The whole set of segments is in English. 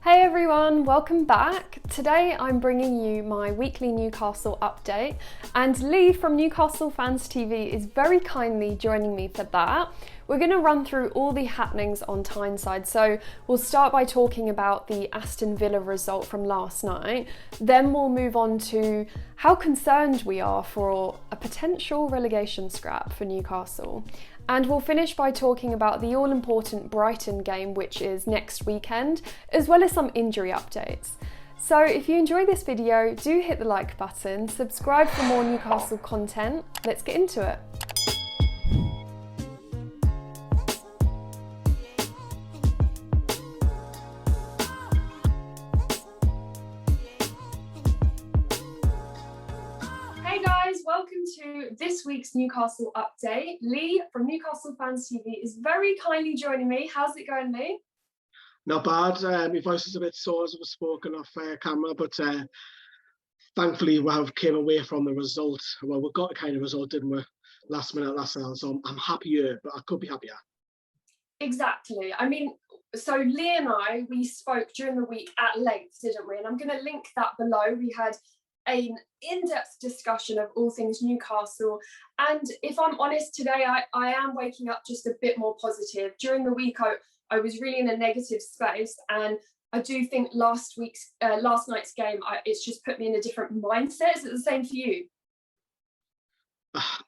Hey everyone, welcome back. Today I'm bringing you my weekly Newcastle update, and Lee from Newcastle Fans TV is very kindly joining me for that. We're going to run through all the happenings on Tyneside, so we'll start by talking about the Aston Villa result from last night, then we'll move on to how concerned we are for a potential relegation scrap for Newcastle. And we'll finish by talking about the all-important Brighton game, which is next weekend, as well as some injury updates. So if you enjoy this video, do hit the like button, subscribe for more Newcastle content. Let's get into it. Hey guys, welcome to this week's Newcastle update. Lee from Newcastle Fans TV is very kindly joining me. How's it going, Lee? Not bad. My voice is a bit sore as I was spoken off camera, but thankfully we have came away from the result. Well, we got a kind of result, didn't we? Last minute, last hour. So I'm happier, but I could be happier. Exactly. I mean, so Lee and I, we spoke during the week at length, didn't we? And I'm going to link that below. We had an in-depth discussion of all things Newcastle, and if I'm honest today, I am waking up just a bit more positive. During the week I was really in a negative space, and I do think last night's game, it's just put me in a different mindset. Is it the same for you?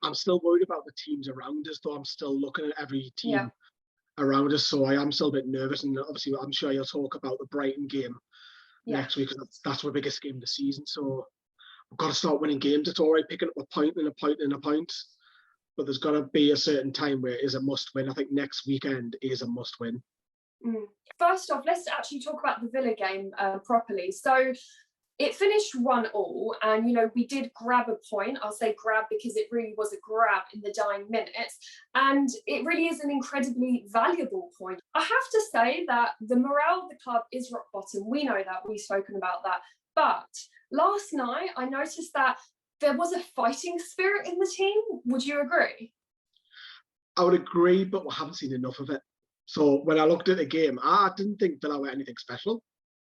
I'm still worried about the teams around us, though. I'm still looking at every team around us, so I am still a bit nervous, and obviously I'm sure you'll talk about the Brighton game next week, because that's our biggest game of the season. So we've got to start winning games. It's all right picking up a point and a point and a point, but there's got to be a certain time where it is a must-win. I think next weekend is a must-win. First off, let's actually talk about the Villa game properly. So it finished 1-1, and you know, we did grab a point. I'll say grab because it really was a grab in the dying minutes, and it really is an incredibly valuable point. I have to say that the morale of the club is rock bottom. We know that, we've spoken about that, but last night I noticed that there was a fighting spirit in the team. Would you agree? I would agree, but we haven't seen enough of it. So when I looked at the game, I didn't think Villa were anything special.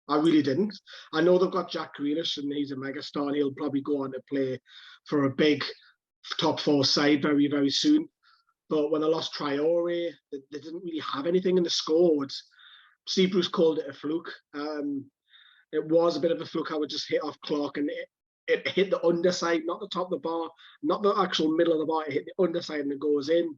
I really didn't. I know they've got Jack Grealish, and he's a megastar, and he'll probably go on to play for a big top four side very, very soon. But when they lost Traore, they didn't really have anything in the squad. Steve Bruce called it a fluke. It was a bit of a fluke how it just hit off Clark, and it hit the underside, not the top of the bar, not the actual middle of the bar. It hit the underside and it goes in.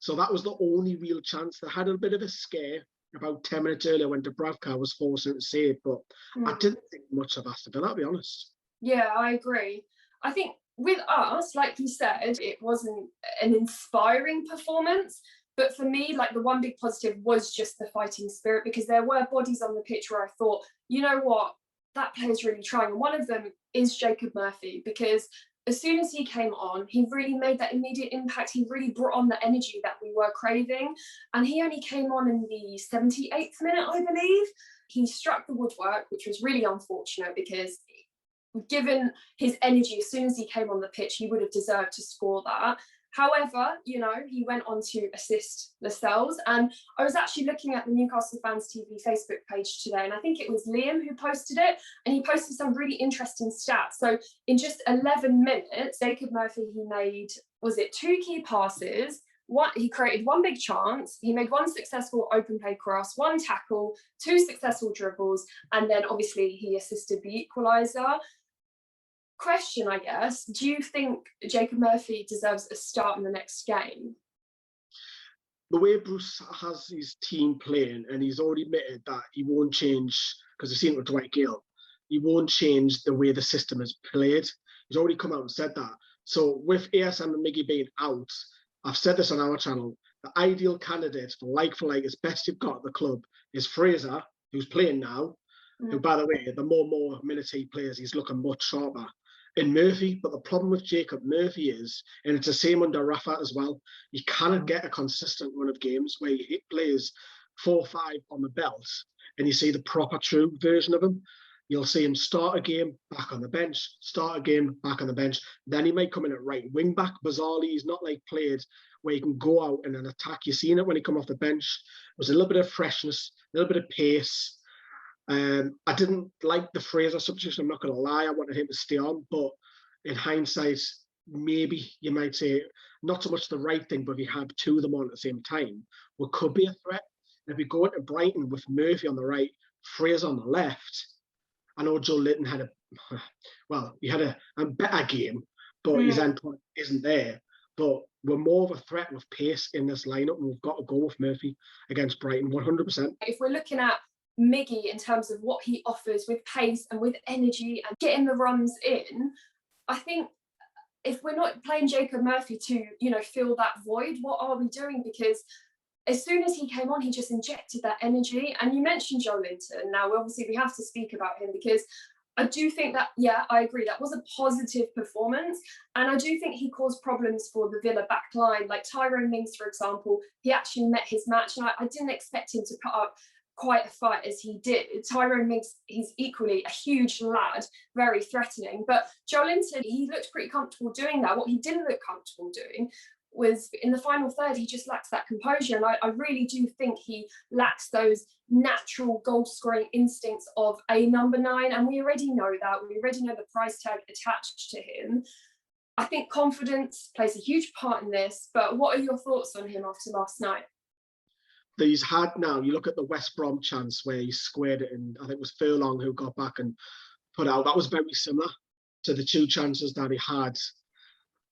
So that was the only real chance. They had a bit of a scare about 10 minutes earlier when Dubravka was forcing it to save, but I didn't think much of Aston Villa, to be honest. Yeah, I agree. I think with us, like you said, it wasn't an inspiring performance. But for me, like, the one big positive was just the fighting spirit, because there were bodies on the pitch where I thought, you know what, that player's really trying. And one of them is Jacob Murphy, because as soon as he came on, he really made that immediate impact. He really brought on the energy that we were craving. And he only came on in the 78th minute, I believe. He struck the woodwork, which was really unfortunate, because given his energy, as soon as he came on the pitch, he would have deserved to score that. However, you know, he went on to assist Lascelles, and I was actually looking at the Newcastle Fans TV Facebook page today, and I think it was Liam who posted it, and he posted some really interesting stats. So in just 11 minutes, Jacob Murphy, he made, was it 2 key passes, he created 1 big chance, he made 1 successful open play cross, 1 tackle, 2 successful dribbles, and then obviously he assisted the equaliser. Question, I guess, do you think Jacob Murphy deserves a start in the next game? The way Bruce has his team playing, and he's already admitted that he won't change, because he's seen it with Dwight Gale, he won't change the way the system is played. He's already come out and said that. So with ASM and Miggy being out, I've said this on our channel, the ideal candidate for like as best you've got at the club is Fraser, who's playing now, who, by the way, the more minutes he plays, he's looking much sharper. In Murphy, but the problem with Jacob Murphy is, and it's the same under Rafa as well, you cannot get a consistent run of games where he plays 4 or 5 on the belt and you see the proper true version of him. You'll see him start a game, back on the bench, start a game, back on the bench. Then he might come in at right wing back. Bizarrely, he's not like played where he can go out and then attack. You've seen it when he come off the bench. It was a little bit of freshness, a little bit of pace. I didn't like the Fraser substitution, I'm not going to lie. I wanted him to stay on, but in hindsight, maybe you might say not so much the right thing, but if you have two of them on at the same time, what could be a threat. And if we go into Brighton with Murphy on the right, Fraser on the left, I know Joe Linton had he had a better game, but his endpoint isn't there. But we're more of a threat with pace in this lineup, and we've got to go with Murphy against Brighton 100%. If we're looking at Miggy in terms of what he offers with pace and with energy and getting the runs in, I think if we're not playing Jacob Murphy to, fill that void, what are we doing? Because as soon as he came on, he just injected that energy. And you mentioned Joe Linton. Now, obviously, we have to speak about him because I do think that, I agree, that was a positive performance. And I do think he caused problems for the Villa back line. Like Tyrone Mings, for example, he actually met his match. And I didn't expect him to put up quite a fight as he did. Tyrone Mings, he's equally a huge lad, very threatening. But Joe Linton, he looked pretty comfortable doing that. What he didn't look comfortable doing was in the final third, he just lacks that composure. And I really do think he lacks those natural goal scoring instincts of a number 9. And we already know that. We already know the price tag attached to him. I think confidence plays a huge part in this. But what are your thoughts on him after last night? He's had now, you look at the West Brom chance where he squared it, and I think it was Furlong who got back and put out. That was very similar to the 2 chances that he had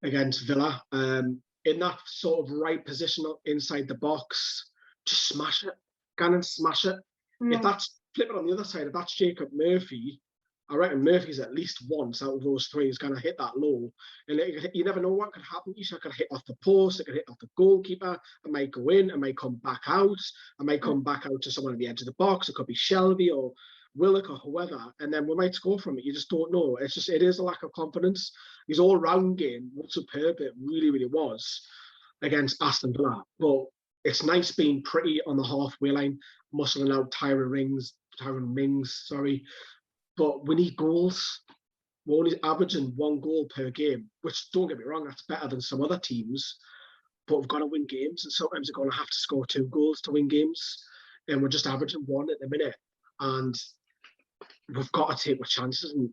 against Villa. In that sort of right position inside the box, just smash it. Gannon, smash it. If that's, flip it on the other side, if that's Jacob Murphy, I reckon Murphy's at least once out of those 3 is going to hit that low. And you never know what could happen. Eisha could hit off the post, it could hit off the goalkeeper, it might go in, it might come back out, it might come back out to someone at the edge of the box, it could be Shelby or Willock or whoever, and then we might score from it. You just don't know. It is a lack of confidence. His all-round game was superb. It really, really was against Aston Villa. But it's nice being pretty on the halfway line, muscling out Tyrone Mings, but we need goals. We're only averaging 1 goal per game, which, don't get me wrong, that's better than some other teams, but we've got to win games, and sometimes we're going to have to score 2 goals to win games, and we're just averaging 1 at the minute, and we've got to take our chances, and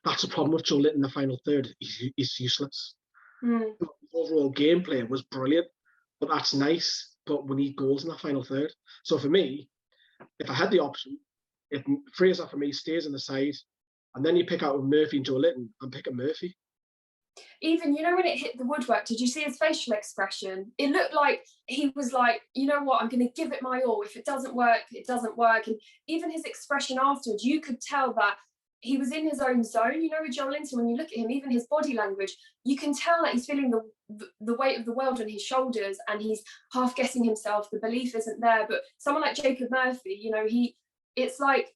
that's the problem with Joe Linton in the final third. He's useless. The overall gameplay was brilliant, but that's nice, but we need goals in the final third. So for me, if I had the option, if Fraser for me stays on the side, and then you pick out Murphy and Joe Linton, I'm picking Murphy. Even, when it hit the woodwork, did you see his facial expression? It looked like he was like, you know what, I'm going to give it my all. If it doesn't work, it doesn't work. And even his expression afterwards, you could tell that he was in his own zone. With Joe Linton, when you look at him, even his body language, you can tell that he's feeling the weight of the world on his shoulders, and he's half guessing himself. The belief isn't there. But someone like Jacob Murphy, it's like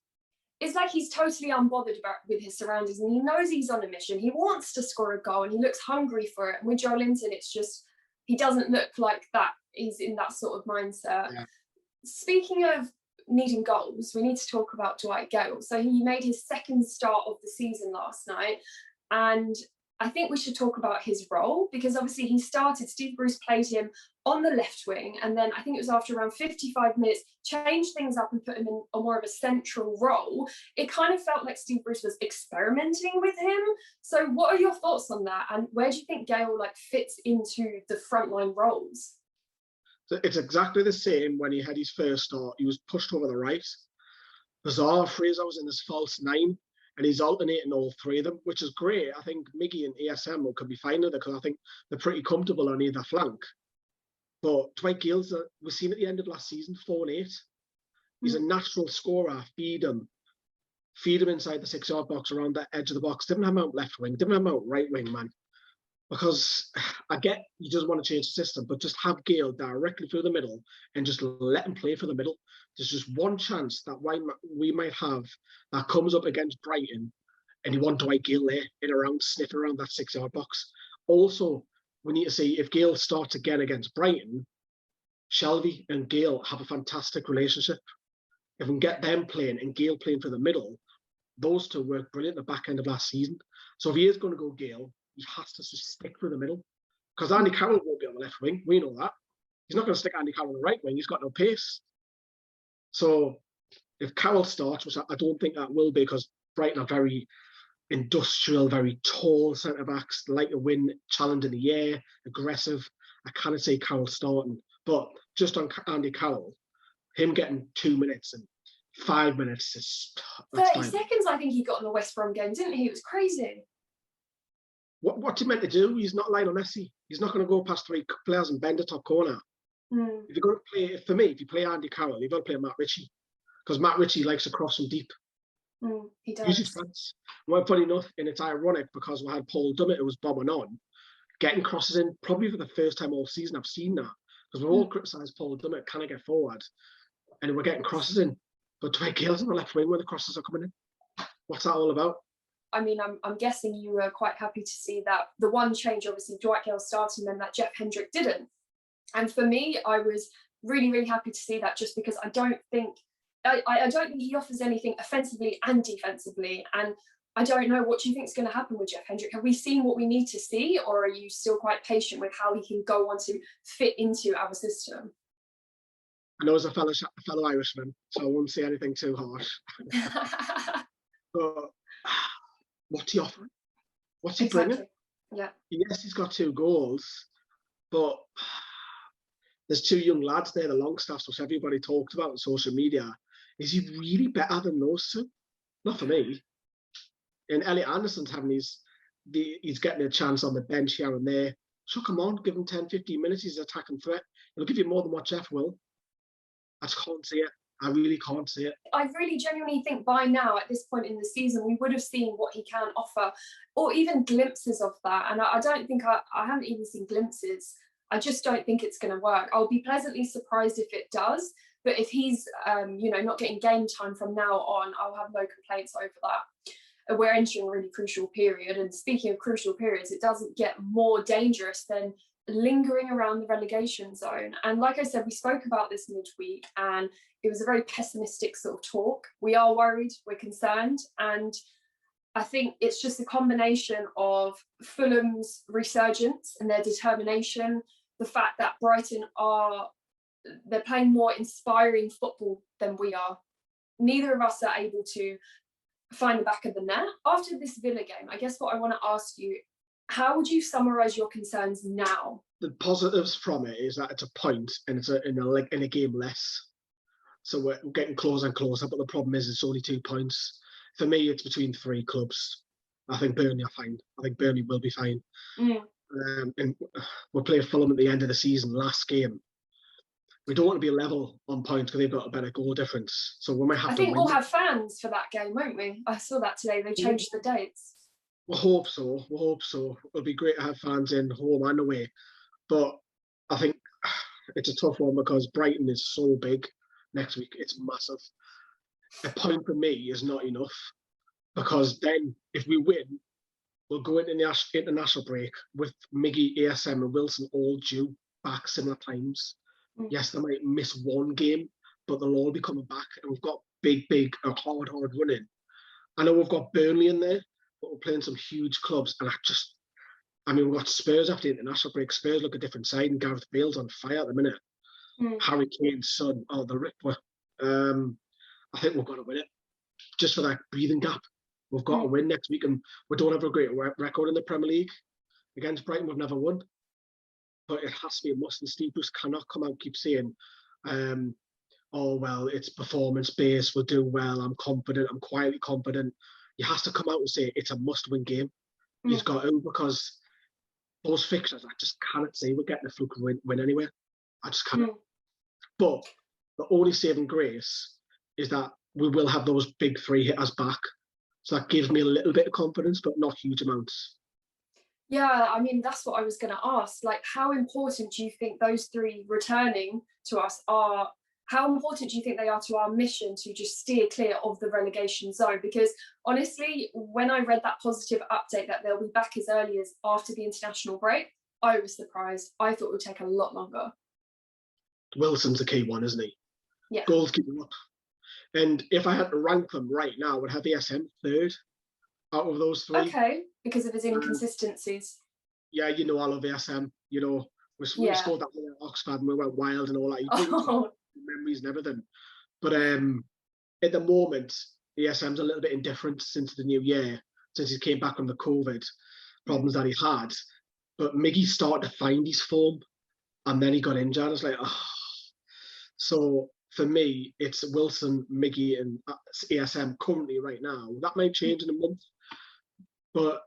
he's totally unbothered with his surroundings, and he knows he's on a mission. He wants to score a goal and he looks hungry for it. And with Joe Linton, it's just, he doesn't look like that. He's in that sort of mindset. Yeah. Speaking of needing goals, we need to talk about Dwight Gale. So he made his 2nd start of the season last night, and I think we should talk about his role, because obviously he started, Steve Bruce played him on the left wing, and then I think it was after around 55 minutes, changed things up and put him in a more of a central role. It kind of felt like Steve Bruce was experimenting with him. So what are your thoughts on that? And where do you think Gale fits into the frontline roles? So it's exactly the same when he had his first start. He was pushed over the right. Bizarre, Fraser was in this false 9. And he's alternating all 3 of them, which is great. I think Miggy and ASM could be fine with it, because I think they're pretty comfortable on either flank. But Dwight Gale's, we've seen at the end of last season, 4 and 8. He's a natural scorer. Feed him inside the 6-yard box, around that edge of the box. Didn't have him out left wing, didn't have him out right wing, man. Because I get you just want to change the system, but just have Gale directly through the middle and just let him play for the middle. There's just one chance that we might have that comes up against Brighton, and you want Dwight Gale there sniffing around that 6-yard box. Also, we need to see if Gale starts again against Brighton, Shelby and Gale have a fantastic relationship. If we can get them playing and Gale playing for the middle, those 2 worked brilliant at the back end of last season. So if he is going to go Gale, he has to just stick through the middle, because Andy Carroll won't be on the left wing. We know that. He's not going to stick Andy Carroll on the right wing. He's got no pace. So If Carroll starts, which I don't think that will be, because Brighton are very industrial, very tall centre-backs, they like to win, challenge in the air, aggressive. I cannot see Carroll starting. But just on Andy Carroll, him getting 2 minutes and 5 minutes is... 30 seconds I think he got in the West Brom game, didn't he? It was crazy. What's he meant to do? He's not Lionel Messi. He's not going to go past 3 players and bend the top corner. If you're going to play, for me, if you play Andy Carroll, you've got to play Matt Ritchie. Because Matt Ritchie likes to cross from deep. He does. Use his fronts. Well, funny enough, and it's ironic because we had Paul Dummett who was bombing on, getting crosses in, probably for the first time all season I've seen that. Because we've all criticised Paul Dummett, can I get forward? And we're getting crosses in. But Dwight Gale's on the left wing where the crosses are coming in. What's that all about? I mean, I'm guessing you were quite happy to see that the one change, obviously, Dwight Gale started and then that Jeff Hendrick didn't. And for me, I was really, really happy to see that, just because I don't think he offers anything offensively and defensively. And I don't know, what do you think is going to happen with Jeff Hendrick? Have we seen what we need to see, or are you still quite patient with how he can go on to fit into our system? I know as a fellow Irishman, so I won't say anything too harsh. But what's he offering? What's he bringing? Yeah. Yes, he's got 2 goals, but there's 2 young lads there, the Longstaffs, which everybody talked about on social media. Is he really better than those 2? Not for me. And Elliot Anderson's he's getting a chance on the bench here and there. So come on, give him 10, 15 minutes. He's an attacking threat. He'll give you more than what Jeff will. I just can't see it. I really can't see it. I really genuinely think by now, at this point in the season, we would have seen what he can offer, or even glimpses of that. And I don't think I haven't even seen glimpses. I just don't think it's going to work. I'll be pleasantly surprised if it does. But if he's, not getting game time from now on, I'll have no complaints over that. We're entering a really crucial period. And speaking of crucial periods, it doesn't get more dangerous than lingering around the relegation zone. And like I said, we spoke about this midweek, and it was a very pessimistic sort of talk. We are worried, we're concerned, and I think it's just a combination of Fulham's resurgence and their determination, the fact that Brighton they're playing more inspiring football than we are. Neither of us are able to find the back of the net. After this Villa game, I guess what I want to ask you, how would you summarise your concerns now? The positives from it is that it's a point and it's in a game less. So we're getting closer and closer, but the problem is it's only 2 points. For me, it's between 3 clubs. I think Burnley are fine. I think Burnley will be fine. And we'll play Fulham at the end of the season, last game. We don't want to be level on points because they've got a better goal difference. So we might have to win. I think we'll have fans for that game, won't we? I saw that today. They changed the dates. We hope so. It'll be great to have fans in home and away. But I think it's a tough one because Brighton is so big next week. It's massive. A point for me is not enough, because then if we win, we'll go into the international break with Miggy, ASM and Wilson all due back similar times. Yes, they might miss 1 game, but they'll all be coming back. And we've got big, hard running. I know we've got Burnley in there, but we're playing some huge clubs. And we've got Spurs after the international break. Spurs look a different side, and Gareth Bale's on fire at the minute. Harry Kane's son, the Ripper. I think we've got to win it. Just for that breathing gap. We've got to win next week, and we don't have a great record in the Premier League. Against Brighton, we've never won. But it has to be a must, and Steve Bruce cannot come out and keep saying, it's performance-based, we'll do well, I'm confident, I'm quietly confident. He has to come out and say it's a must-win game. He's got to, because those fixtures, I just cannot say we're getting a fluke win anywhere. I just cannot. But the only saving grace is that we will have those big 3 hitters back. So that gives me a little bit of confidence, but not huge amounts. Yeah, I mean, that's what I was going to ask. Like, how important do you think those 3 returning to us are? How important do you think they are to our mission to just steer clear of the relegation zone? Because honestly, when I read that positive update that they'll be back as early as after the international break, I was surprised. I thought it would take a lot longer. Wilson's a key one, isn't he? Yeah. Goals keeping up. And if I had to rank them right now, I would have ASM 3rd out of those 3. Okay, because of his inconsistencies. Yeah, I love ASM. We scored that one at Oxford and we went wild and all that. You memories and everything. But at the moment, ESM's a little bit indifferent since the new year, since he came back from the COVID problems that he had. But Miggy started to find his form, and then he got injured. It's like, oh. So for me, it's Wilson, Miggy, and ESM currently right now. That might change in a month, but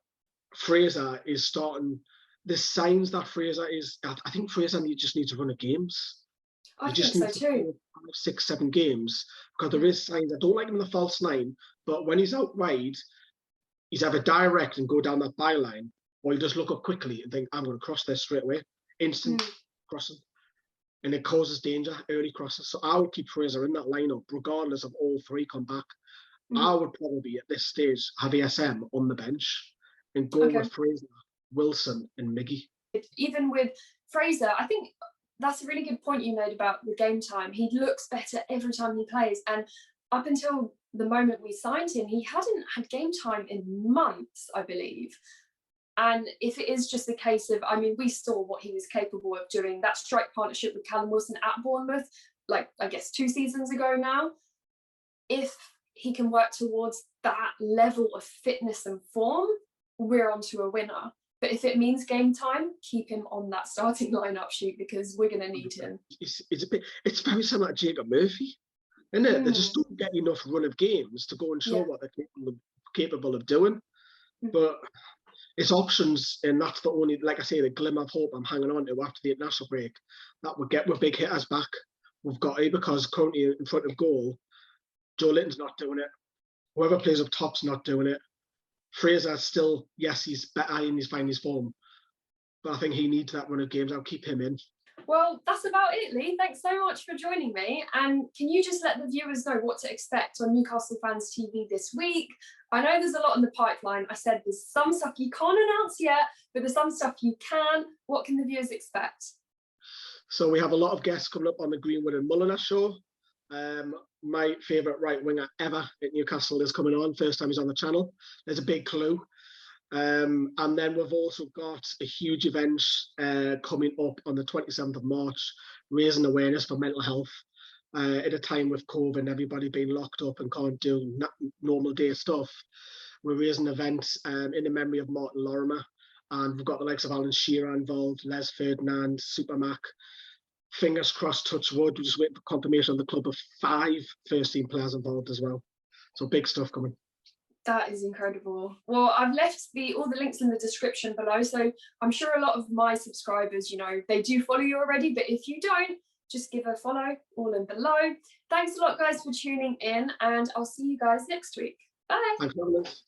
Fraser is starting. There's signs that Fraser is. I think Fraser just needs to run a games. I think so too. 5, 6, 7 games, because there is signs. I don't like him in the false 9, but when he's out wide, he's either direct and go down that byline, or he'll just look up quickly and think, I'm going to cross this straight away. Instant crossing. And it causes danger, early crosses. So I would keep Fraser in that lineup, regardless of all 3 come back. I would probably, at this stage, have ESM on the bench and go with Fraser, Wilson, and Miggy. Even with Fraser, I think that's a really good point you made about the game time. He looks better every time he plays. And up until the moment we signed him, he hadn't had game time in months, I believe. And if it is just a case of, I mean, we saw what he was capable of doing, that strike partnership with Callum Wilson at Bournemouth, like, I guess 2 seasons ago now. If he can work towards that level of fitness and form, we're onto a winner. But if it means game time, keep him on that starting lineup sheet, because we're going to need him. It's very similar to Jacob Murphy, isn't it? They just don't get enough run of games to go and show what they're capable of doing. But it's options, and that's the only, like I say, the glimmer of hope I'm hanging on to after the international break, that we'll get with big hitters back. We've got to, because currently in front of goal, Joe Linton's not doing it. Whoever plays up top's not doing it. Fraser's still, yes, he's better and he's finding his form, but I think he needs that run of games. I'll keep him in. Well, that's about it, Lee. Thanks so much for joining me. And can you just let the viewers know what to expect on Newcastle Fans TV this week? I know there's a lot in the pipeline. I said there's some stuff you can't announce yet, but there's some stuff you can. What can the viewers expect? So we have a lot of guests coming up on the Greenwood and Mulliner show. My favourite right winger ever at Newcastle is coming on. First time he's on the channel. There's a big clue. And then we've also got a huge event coming up on the 27th of March, raising awareness for mental health at a time with COVID and everybody being locked up and can't do normal day stuff. We're raising an event in the memory of Martin Lorimer, and we've got the likes of Alan Shearer involved, Les Ferdinand, Supermac. Fingers crossed, touch wood. We're just waiting for confirmation of the club of 5 first-team players involved as well. So big stuff coming. That is incredible. Well, I've left all the links in the description below, so I'm sure a lot of my subscribers, they do follow you already, but if you don't, just give a follow, all in below. Thanks a lot, guys, for tuning in, and I'll see you guys next week. Bye. Thanks for having us.